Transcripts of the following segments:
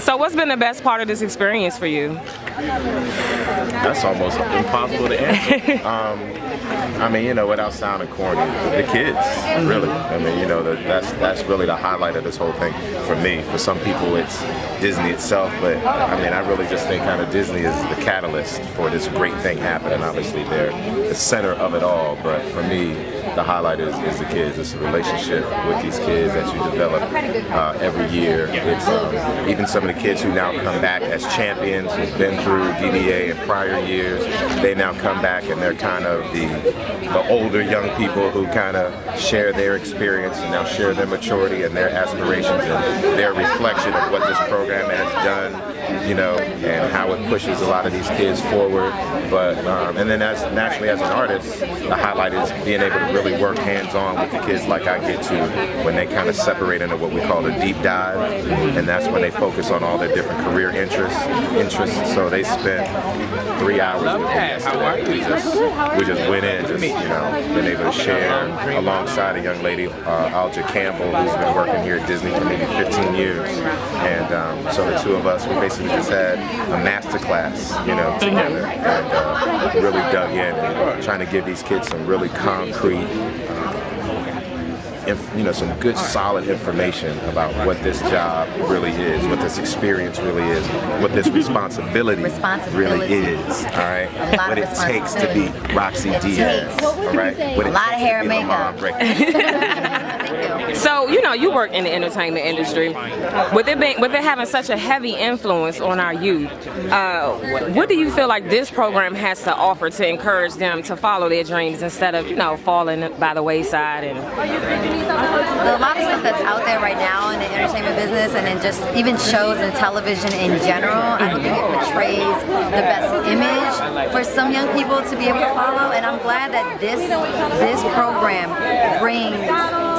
So what's been the best part of this experience for you? That's almost impossible to answer. I mean, you know, without sounding corny, the kids, really. I mean, you know, that's really the highlight of this whole thing for me. For some people, it's Disney itself, but I mean, I really just think kind of Disney is the catalyst for this great thing happening. Obviously, they're the center of it all, but for me, the highlight is the kids. It's a relationship with these kids that you develop every year. It's even some of the kids who now come back as champions, who've been through DDA in prior years, they now come back and they're kind of the older young people who kind of share their experience and now share their maturity and their aspirations and their reflection of what this program has done, you know, and how it pushes a lot of these kids forward. But and then as naturally as an artist, the highlight is being able to really work hands-on with the kids like I get to when they kind of separate into what we call a deep dive, and that's when they focus on all their different career interests. So they spent 3 hours with me yesterday. We just went in, just, you know, been able to share alongside a young lady, Alja Campbell, who's been working here at Disney for maybe 15 years. And so the two of us, we basically just had a master class, you know, together, and really dug in and trying to give these kids some really concrete, you know, some good solid information about what this job really is, what this experience really is, what this responsibility really is, all right? What it takes to be Roxy Diaz, all right? What a lot of hair and makeup. So, you know, you work in the entertainment industry. With it having such a heavy influence on our youth, what do you feel like this program has to offer to encourage them to follow their dreams instead of, you know, falling by the wayside? And a lot of stuff that's out there right now in the entertainment business and in just even shows and television in general, I don't think it portrays the best image for some young people to be able to follow, and I'm glad that this program brings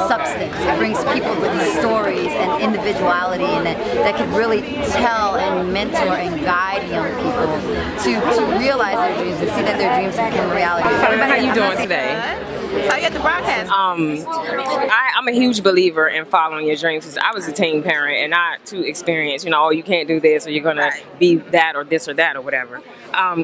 substance. It brings people with these stories and individuality, and that can really tell and mentor and guide young people to realize their dreams and see that their dreams become reality. How you doing today? So you at the broadcast? I'm a huge believer in following your dreams. Because I was a teen parent and not too experienced. You know, oh, you can't do this, or you're gonna be that, or this, or that, or whatever.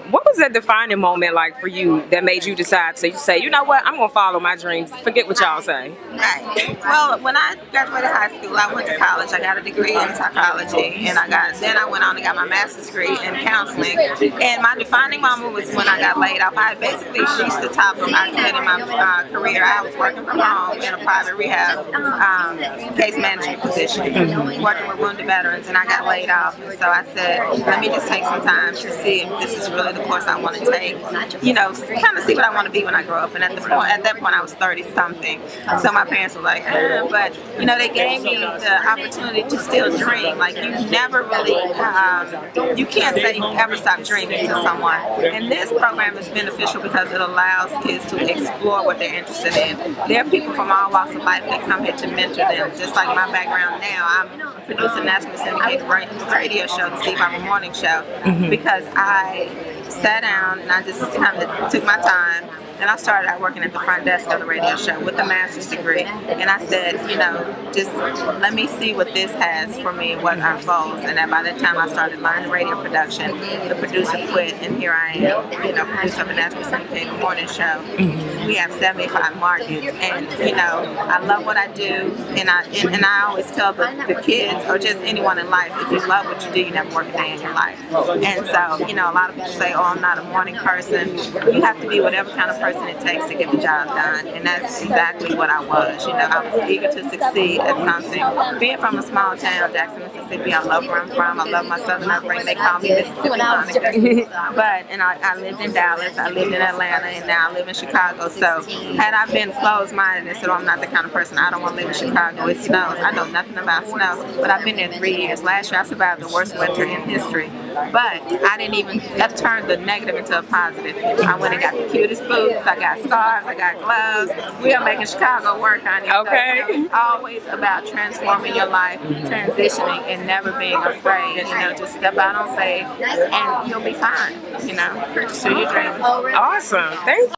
What was that defining moment like for you that made you decide to say, you know what, I'm gonna follow my dreams. Forget what y'all say. Right. Well, when I graduated high school, I went to college. I got a degree in psychology, and then I went on and got my master's degree in counseling. And my defining moment was when I got laid off. I basically reached the top of I could in my career. I was working from home in a private rehab case management position, working with wounded veterans, and I got laid off. And so I said, let me just take some time to see if this is really the course I want to take. You know, kind of see what I want to be when I grow up. And at that point, I was 30-something. So my parents were like, but you know, they gave me the opportunity to still dream. Like, you never really, you can't say you ever stop dreaming to someone. And this program is beneficial because it allows kids to explore what they're interested in. There are people from all walks of life that come here to mentor them. Just like my background now, I'm producing a national syndicated radio show, the Steve Harvey Morning Show, because I sat down and I just kind of took my time. And I started out working at the front desk of the radio show with a master's degree. And I said, you know, just let me see what this has for me, what unfolds. And then by the time I started learning radio production, the producer quit, and here I am, you know, producer of a national syndicated morning show. We have 75 markets, and you know, I love what I do, and I always tell the kids, or just anyone in life, if you love what you do, you never work a day in your life. And so, you know, a lot of people say, oh, I'm not a morning person. You have to be whatever kind of person it takes to get the job done, and that's exactly what I was. You know, I was eager to succeed at something. Being from a small town, Jackson, Mississippi, I love where I'm from. I love my southern upbringing. They call me Mississippi Monica. But I lived in Dallas, I lived in Atlanta, and now I live in Chicago. So had I been closed-minded and said, oh, I'm not the kind of person, I don't want to live in Chicago, it snows. I know nothing about snow, but I've been there 3 years. Last year I survived the worst winter in history. But I didn't even, that turned the negative into a positive. I went and got the cutest boots. bracelets, I got scarves, I got gloves. We are making Chicago work, honey. Okay. So, it's always about transforming your life, transitioning, and never being afraid. Just step out on faith, and you'll be fine. Pursue your dreams. Awesome. Thank